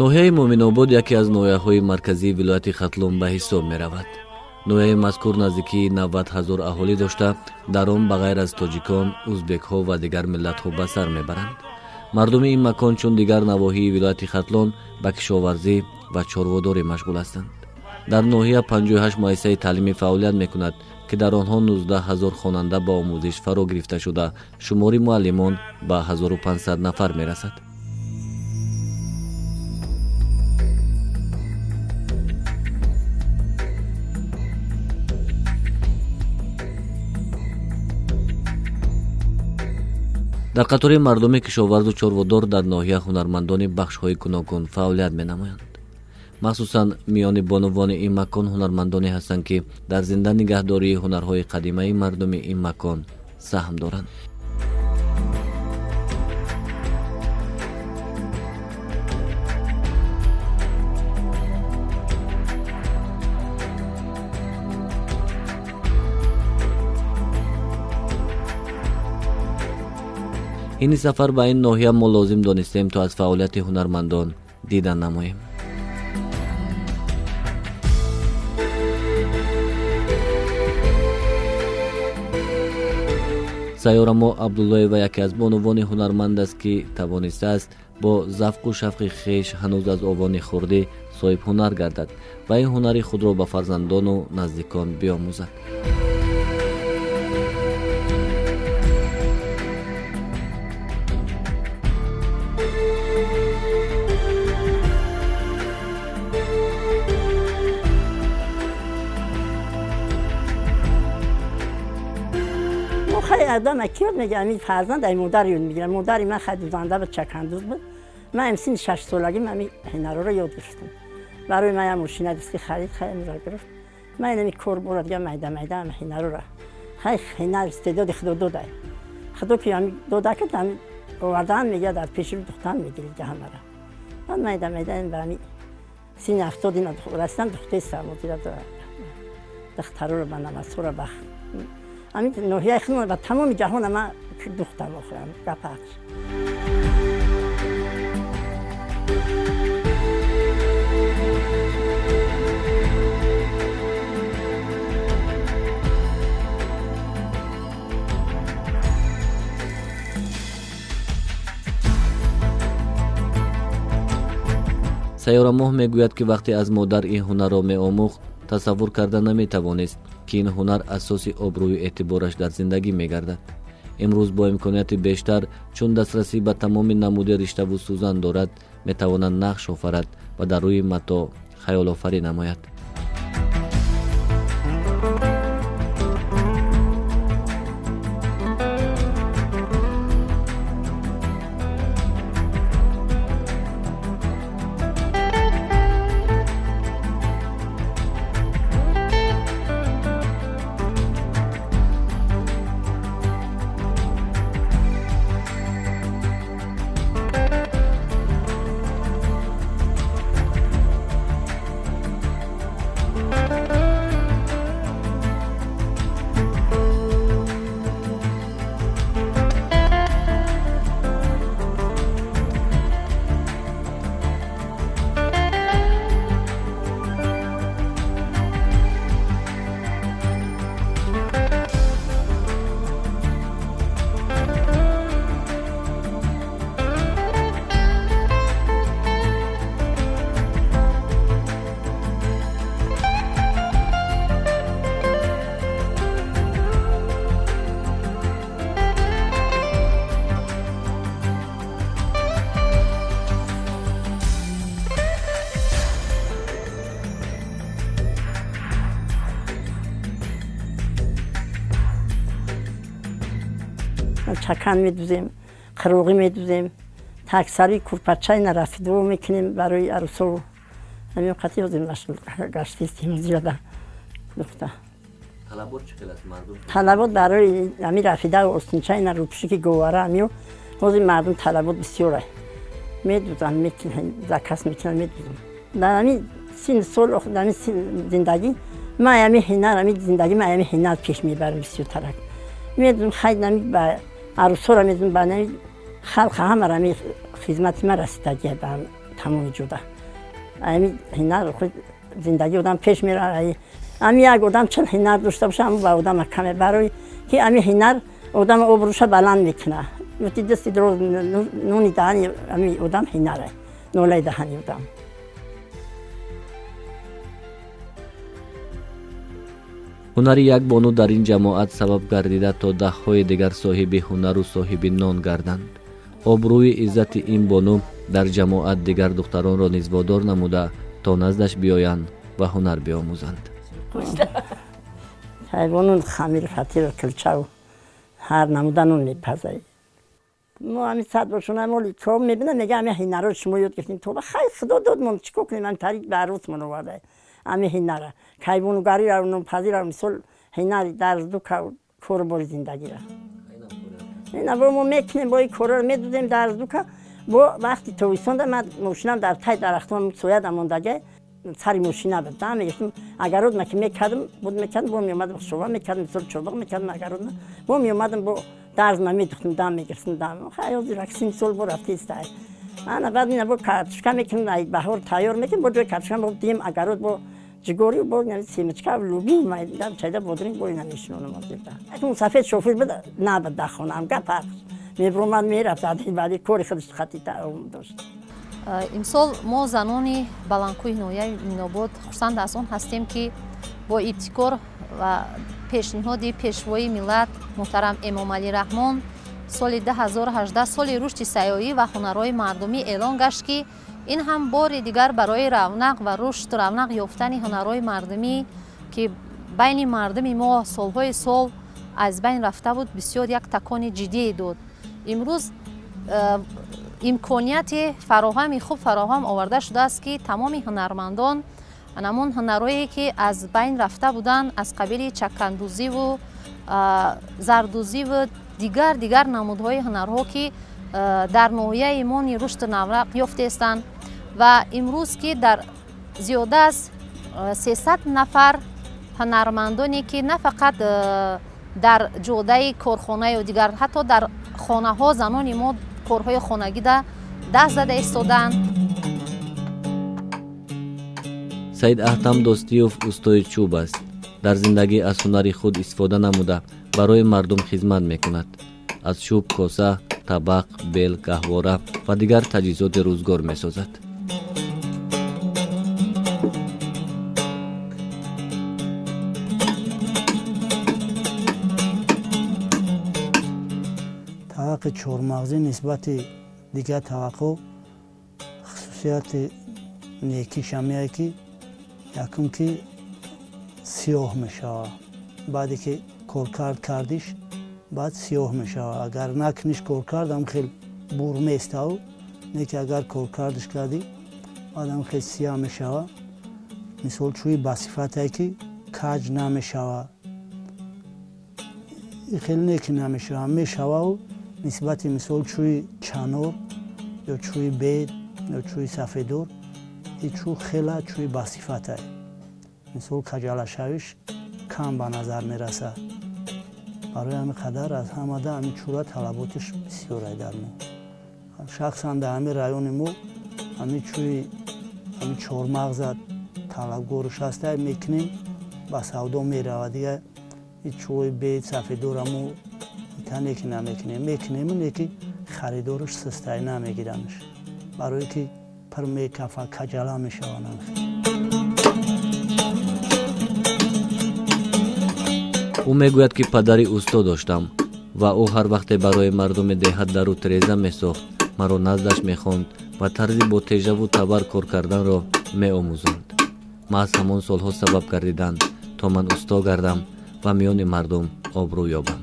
ноҳияи муъминобод яке аз ноҳияҳои марказии вилояти хатлон ба ҳисоб меравад. ноҳияи мазкур наздикии 90 000 аҳолӣ дошта, дар он ба ғайр аз тоҷикон, ӯзбекҳо ва дигар миллатҳо ба сар мебаранд. мардуми ин макон чун дигар навоҳии вилояти хатлон ба кишоварзӣ ва чорводорӣ машғул ҳастанд. дар ноҳия 58 муассисаи таълимӣ фаъолият мекунад ки дар онҳо 19 000 хонанда ба омӯзиш фаро гирифта шуда, шумори муаллимон ба 1500 нафар мерасад. дар қатори мардуми кишоварзу чорводор дар ноҳия ҳунармандони бахшҳои гуногун фаъолият менамоянд. махсусан миёни бонувони ин макон ҳунармандоне ҳастанд ки дар зинда нигаҳдории ҳунарҳои қадимаи мардуми ин макон саҳм доранд. ин сафар ба ин ноҳия мо лозим донистем то аз фаъолияти ҳунармандон дидан намоем. сайёрамо абдуллоева яке аз бонувони ҳунарманд аст ки тавонистааст бо завқу шавқи хеш ҳанӯз аз овони хурдӣ соҳибҳунар гардад ва ин ҳунари худро ба фарзандону наздикон биомӯзад. آدم اکیاد میگه امید فرزند ای مادر یاد میگیره. مادری من خیلی دوزنده بود، چکندوز بود. من امسین 6 سالگی من هنرها رو یاد گرفتم. برای من یه ماشین دستی خرید، خیلی می‌زار گرفت. من اینمی کار برد دیگه میده هم هنرها رو. خیلی هنر استعداد خدا داده. خدا که هم داده که هم آوردن میگه در پیش رو دختر میگیرید که همه را. من میده این برمی سین 70 اینا رسیدم دختر سرمازی را دخترها رو من نمسو رو بخ. امید نوحیه خودم و تمام جهان ما دختر بخورم گپاچ. сайёрамоҳ мегӯяд ки вақте аз модар ин ҳунарро меомӯхт, тасаввур карда наметавонист ки ин ҳунар асоси обрӯю эътибораш дар зиндагӣ мегардад. имрӯз бо имконияти бештар, чун дастрасӣ ба тамоми намуди риштаву сӯзан дорад, метавонад нақш офарад ва дар рӯи матоъ хаёлофарӣ намояд. چکن میدوزیم، خروغی میدوزیم، تکسری کورپچه نرفیده رو میکنیم برای عروسا و همین قطعی بودیم مشغول گشتی استیم زیاده دختر. طلبات چه کلاس مردم؟ طلبات برای همین رفیده و استنچه این روپشی که گواره همیو بازی مردم طلبات بسیاره میدوزن، میکنن، زکس میکنن میدوزن. در همین سین سال اخدامی زندگی ما همی هنر همی زندگی ما همی هنر پیش میبرم بسیار ترک میدونم خیلی نمی با عروسا را میدونم با نمی خلق همه را می خدمت ما رسیدگی به تمام جدا همی هنر خود زندگی آدم پیش میره همی یک آدم چند هنر داشته باشه اما با آدم کمه برای که همی هنر آدم آبروش بلند میکنه وقتی دستی دروز نونی دهنی همی آدم هنره نوله دهنی آدم ҳунари як бону дар ин ҷамоат сабаб гардида то даҳҳои дигар соҳиби ҳунару соҳиби нон гарданд. обрӯи иззати ин бону дар ҷамоат дигар духтаронро низ водор намуда то наздаш биёянд ва ҳунар биомӯзанд. ҳайвонун хамир фатиру килчаву ҳар намуда нун мепазай. мо ҳамин садбошона моли чо мебинам мега ҳамин ҳинаро шумо ёд гирифтем то ба хай худо дод мон чико кунем ҳамин тарик ба арӯсмон овардай ҳамин ҳинара кайвонугариро нонпазиро мисол ҳинари дарзду кору бори зиндагира ина бо мо мекунем бо ин корро медудем дарздука бо вақти тобистода ман мошинам дар тай дарахтон сояда мондагай сари мошина буд да мегиштем агародна ки мекардам буд мекардам бо меомадам шова мекардам мисол чобақ мекардам агародна бо меомадам бо дарзна медухтам дам мегирифтам дам ҳаёзи раксин сол бо рафтистай ана баъд ина бо картошка мекунем ай баҳор тайёр мекунем бо ҷои картошка бо дим агарод бо ҷигори бо семечка луби майдам чайда бодринг бо ина мешинонам озирда акун сафед шофир буд набуд дар хонам гапар мебромад мерафт баъди кори худаш хати таом дошт. имсол мо занони баландкӯҳи ноҳияи Муъминобод хурсанд аз он ҳастем ки бо ибтикор ва пешниҳоди пешвои миллат муҳтарам эмомалӣ раҳмон соли 2018 соли рушди сайёҳӣ ва ҳунарҳои мардумӣ эълон гашт ки ин ҳам бори дигар барои равнақ ва рушд равнақ ёфтани ҳунарҳои мардумӣ ки байни мардуми мо солҳои сол аз байн рафта буд бисёр як такони ҷиддие дод. имрӯз имконияти фароҳами хуб фароҳам оварда шудааст ки тамоми ҳунармандон анамон ҳунарҳое ки аз байн рафта буданд аз қабили чакандузиву зардузиву дигар намудҳои ҳунарҳо ки дар ноҳияи мони рушд наврақ ёфтестанд ва имрӯз ки дар зиёда аз 300 нафар ҳунармандоне ки на фақат дар ҷодаи корхона ё дигар ҳатто дар хонаҳо занони мо корҳои хонагида даст зада истодаанд. саид аҳтам достиёв устои чӯб аст. дар зиндагӣ аз ҳунари худ истифода намуда барои мардум хизмат мекунад. аз чӯб коса, табақ, бел, гаҳвора ва дигар таҷҳизоти рӯзгор месозад. таваққи чормағзӣ нисбати дигар таваққҳо хусусияти некиш ҳамае ки якум ки сиёҳ мешавад баъде ки коркард кардиш баъд сиёҳ мешавад агар накуниш коркард ам хел бур меставу не ки агар коркардиш кардӣ баъд ам хел сиёҳ мешавад мисол чӯи басифате ки каҷ намешавад хел не ки намешавад мешававу нисбати мисол чӯи чанор ё чӯи бед ё чӯи сафедор и чӯ хела чӯи басифата мисол каҷалашавиш кам ба назар мерасад барои ҳамин қадар аз ҳамада ҳамин чӯра талаботиш бисёрай дар мо шахсан дар ҳамин райони мо ҳамин чӯи ҳамин чормағза талабгориш ҳастай мекунем ба савдо меравад дигар и чӯи бед сафедора мо тане ки намекунем мекунем не ки харидориш сустай намегирамш барое ки пир мекафа каҷала мешаванд. ӯ мегӯяд ки падари усто доштам ва ӯ ҳар вақте барои мардуми деҳат дару тиреза месохт маро наздаш мехонд ва тарзи бо тежаву табар кор карданро меомӯзонд. маҳз ҳамон солҳо сабаб гардиданд то ман усто гардам ва миёни мардум обрӯ ёбам.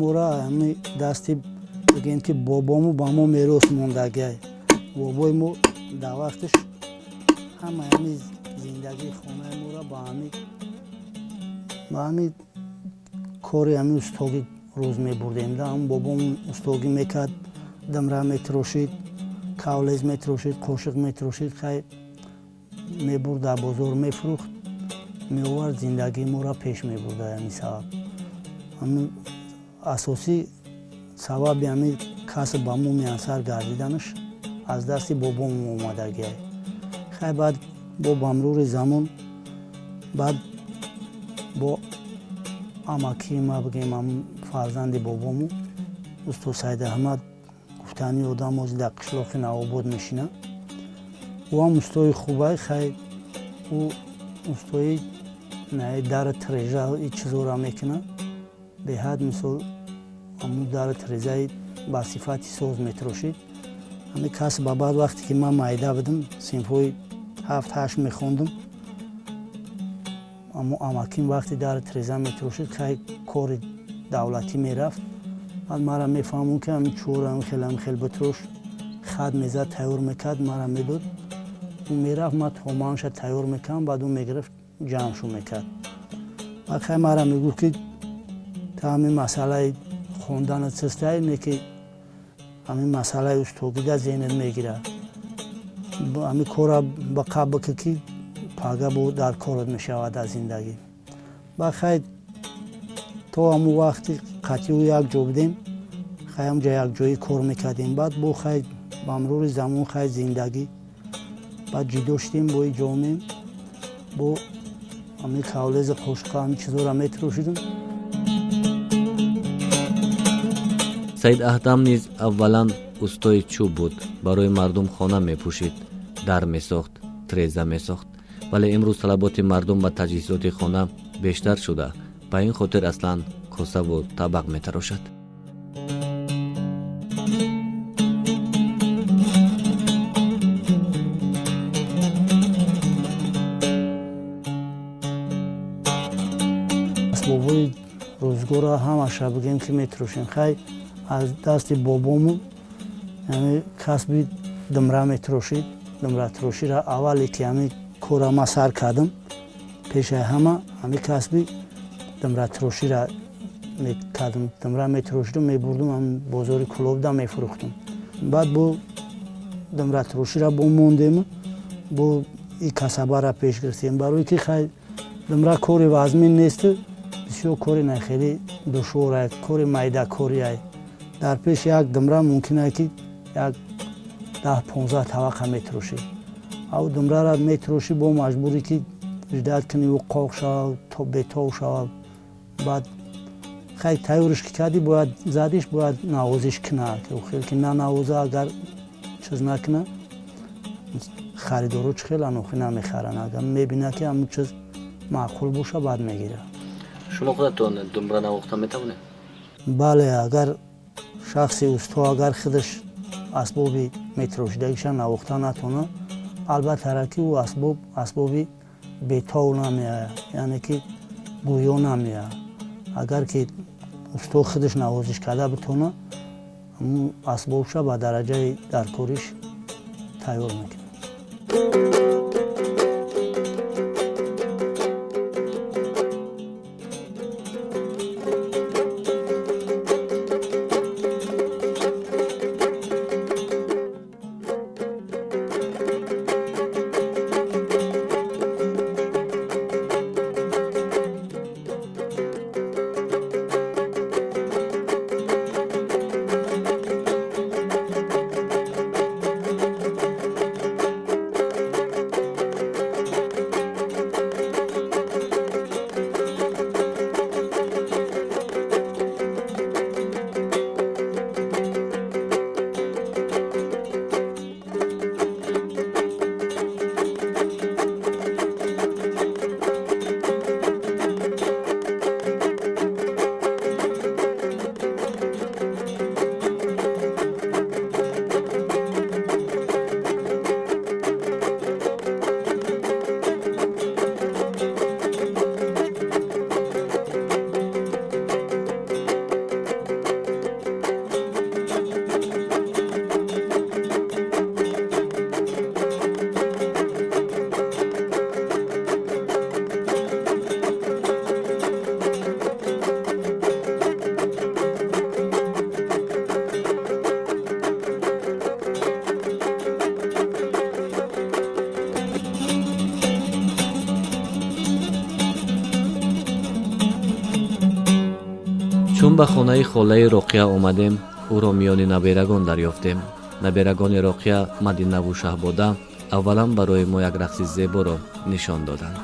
мора ҳами дасти бигем ки бобому ба мо мерос мондагай бобои мо дар вақташ ҳама ҳамин зиндагии хонаи моро ба ҳамин кори ҳамин устогӣ рӯз мебурдем. ҳамн бобом устогӣ мекард, дамра метирошид, кавлез метирошид, қошиқ метирошид, хай мебурд дар бозор мефурӯхт, меовард зиндагии моро пеш мебурда. ҳамин сабаб ҳамин асосӣ сабаби ҳамин касб ба мо меансар гардиданаш аз дасти бобом омадагиай. хай баъд бо бамрури замон баъд бо амакии ма бигем фарзанди бобому устод Саидаҳмад гуфтани одам ози дар қишлоқи Навобод мешина. ӯ ҳам устои хубай. хай ӯ устои дар тиреза и чизора мекуна. беҳад мисол ҳамун дар тирезаи ба сифати соз метирошид. ҳамин касб ба баъд вақте ки ман майда будам, синфҳои 7-8 мехондам, аммо амаким вақти дар тиреза метирошид, хай кори давлатӣ мерафт. баъд мара мефаҳмон ки ҳамин чӯра хел битрош хат мезад, тайёр мекард, мара медод. ӯ мерафт, ман томаамша тайёр мекардам, баъд ӯ мегирифт ҷамъшо мекард. баъд хай мара мегуфт ки та ҳамин масъалаи хонданат чистае, не ки ҳамин масъалаи устогӣ дар зеҳнат мегирад. ҳамин кора ба қабл бикӣ ки пага бо дар корот мешавад дар зиндагӣ. баъд хай то ҳамун вақти қатъиу якҷо будем, хай ҳамҷа якҷоӣ кор мекардем. баъд бо хай ба мурури замон хай зиндагӣ баъд ҷидо шудем, бо ҷомем, бо ҳамин кавлези қошиқа ҳамин чизора метирошидем. саид аҳдам низ аввалан устои чӯб буд. барои мардум хона мепӯшид, дар месохт, тиреза месохт. вале имрӯз талаботи мардум ба таҷҳизоти хона бештар шуда, ба ин хотир аслан косаву табақ метарошад. асбобҳои рӯзгора ҳамаша бигем ки метирошем. хай аз дасти бобому яъне касби думра метирошид. думратироширо аввале ки ҳамин кора ма сар кардам, пешаи ҳама ҳамин касби думратироширо мекардам. думра метирошидам, мебурдам ҳамин бозори Кӯлобда мефурӯхтам. баъд бо думратироширо бо мондем, бо и касабаро пеш гирифтем, барои ки хай думра кори вазмин нест, бисёр кори хеле душворай, кори майдакорияй. дар пеш як думра мумкин аст ки як 10-15 тавақа метирошӣ. ав думраро метирошӣ, бо маҷбурӣ ки жидат кунӣ ӯ қоқ шавад, то бетов шавад. баъд хай тайёриш ки кардӣ, бояд задиш, бояд навозиш куна. ки на навоза, агар чиз накуна, харидоро чӣ хел анохӣ намехаранд. агар мебина ки ҳамун чиз маъқул боша, баъд мегира. шумо худатон думра навохта метавонед? бале, агар шахси усто агар худаш асбоби метирошидагиша навохта натона, албатта ки ӯ асбоби бетов намеояд, яъне ки гӯё намеояд. агар ки усто худаш навозиш карда битона, ҳамун асбобша ба дараҷаи даркориш тайёр мекунад. акнун ба хонаи холаи роқия омадем. ӯро миёни наберагон дарёфтем. наберагони роқия мадинаву шаҳбода аввалан барои мо як рақси зеборо нишон доданд.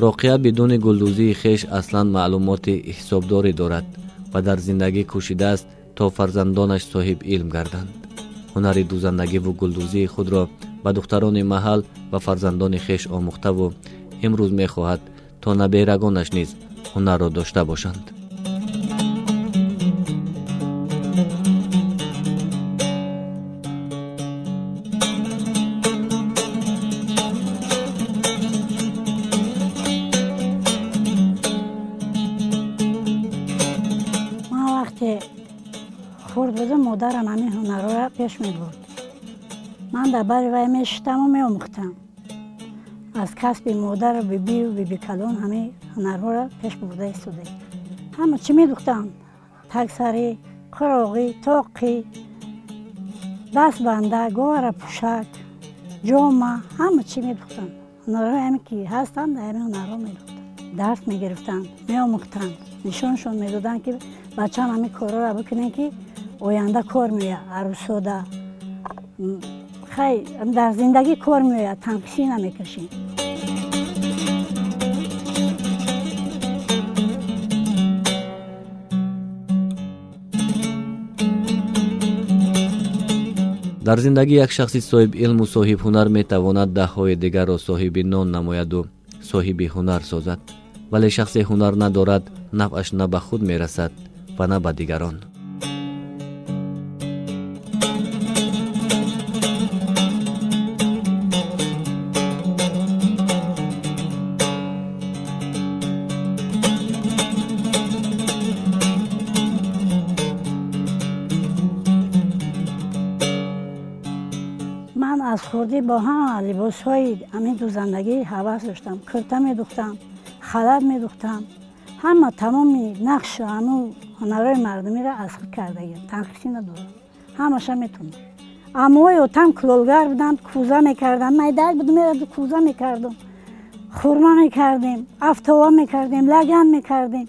роқия бидуни гулдузии хеш аслан маълумоти ҳисобдорӣ дорад ва дар зиндагӣ кӯшидааст то фарзандонаш соҳиб илм гарданд. ҳунари дузандагиву гулдузии худро ба духтарони маҳал ва фарзандони хеш омӯхтаву имрӯз мехоҳад то наберагонаш низ ҳунарро дошта бошанд. хурд будам модарам ҳамин ҳунарро пеш мебурд. ман дар бари вай мешиштаму меомӯхтам. аз касби модар бибию бибикалон ҳамин ҳунарҳоро пеш бурда истодем. ҳама чӣ медухтам? таксарӣ, қуроғӣ, тоқӣ, дастбанда, гора пӯшак, ҷома, ҳама чӣ медухтам. ҳунарҳои ҳаме ки ҳастанд, дар ҳамин ҳунарҳо медухтам. дарс мегирифтанд, меомӯхтанд, нишоншон медоданд ки бачаам ҳамин корҳоро бикунем ки оянда кор меояд, арӯсода хай дар зиндагӣ кор меояд, танқисӣ намекашем. дар зиндагӣ як шахси соҳиб илму соҳиб ҳунар метавонад даҳҳои дигарро соҳиби нон намояду соҳиби ҳунар созад. вале шахсе ҳунар надорад, нафъаш на ба худ мерасад ва на ба дигарон. ман аз хурдӣ бо ҳама либосҳои ҳамин дузандагӣ ҳавас доштам. курта медухтам, халат медухтам, ҳама тамоми нақшу ҳамун ҳунарҳои мардумиро аз худ кардагим. танқисӣ надорам, ҳамаша метонам. аммои отам кулолгар буданд, кӯза мекарданд. майдак буд мераду кӯза мекардум, хурма мекардем, афтова мекардем, лаган мекардем.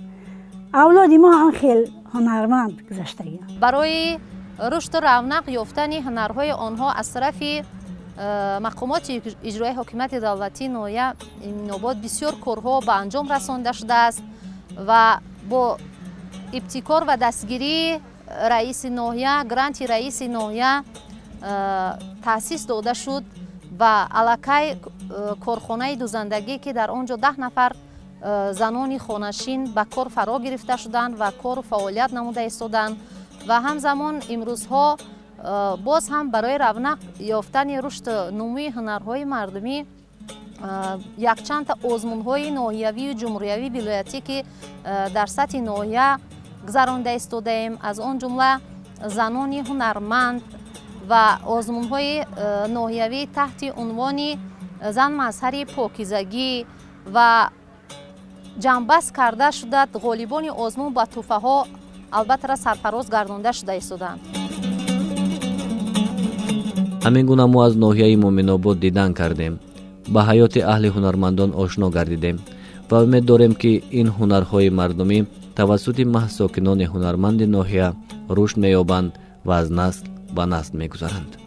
авлоди мо ҳам хел ҳунарманд гузаштагиам. барои рушду равнақ ёфтани ҳунарҳои онҳо аз тарафи мақомоти иҷроии ҳокимияти давлатии ноҳия Муъминобод бисёр корҳо ба анҷом расонида шудааст ва бо ибтикор ва дастгирии раиси ноҳия, гранти раиси ноҳия таъсис дода шуд ва аллакай корхонаи дузандагӣ ки дар он ҷо 10 нафар занони хонашин ба кор фаро гирифта шуданд ва кору фаъолият намуда истоданд ва ҳамзамон имрӯзҳо боз ҳам барои равнақ ёфтани рушд нумӯи ҳунарҳои мардумӣ якчандта озмунҳои ноҳиявию ҷумҳуриявӣ вилоятӣ ки дар сатҳи ноҳия гузаронида истодаем, аз он ҷумла занони ҳунарманд ва озмунҳои ноҳиявӣ таҳти унвони зан мазҳари покизагӣ ва ҷамъбаст карда шуда ғолибони озмун ба тӯҳфаҳо албатта сарфароз гардонда шуда истоданд. ҳамин гуна мо аз ноҳияи муъминобод дидан кардем, ба ҳаёти аҳли ҳунармандон ошно гардидем ва умед дорем ки ин ҳунарҳои мардумӣ тавассути маҳз сокинони ҳунарманди ноҳия рушд меёбанд ва аз насл ба насл мегузаранд.